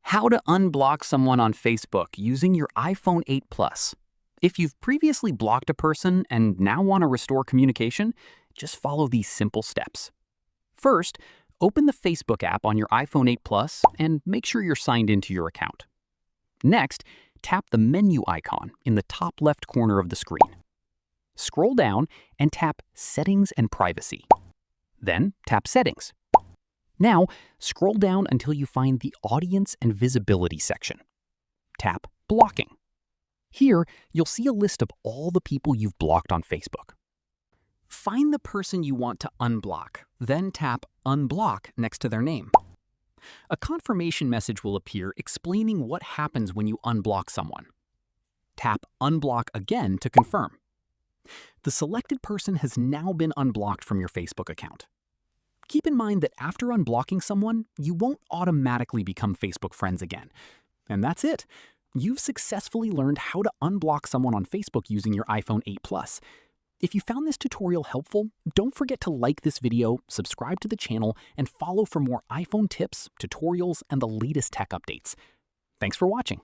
How to unblock someone on Facebook using your iPhone 8 Plus. If you've previously blocked a person and now want to restore communication, just follow these simple steps. First, open the Facebook app on your iPhone 8 Plus and make sure you're signed into your account. Next, tap the menu icon in the top left corner of the screen. Scroll down and tap Settings and Privacy. Then tap Settings. Now, scroll down until you find the Audience and Visibility section. Tap Blocking. Here, you'll see a list of all the people you've blocked on Facebook. Find the person you want to unblock, then tap Unblock next to their name. A confirmation message will appear explaining what happens when you unblock someone. Tap Unblock again to confirm. The selected person has now been unblocked from your Facebook account. Keep in mind that after unblocking someone, you won't automatically become Facebook friends again. And that's it. You've successfully learned how to unblock someone on Facebook using your iPhone 8 Plus. If you found this tutorial helpful, don't forget to like this video, subscribe to the channel, and follow for more iPhone tips, tutorials, and the latest tech updates. Thanks for watching.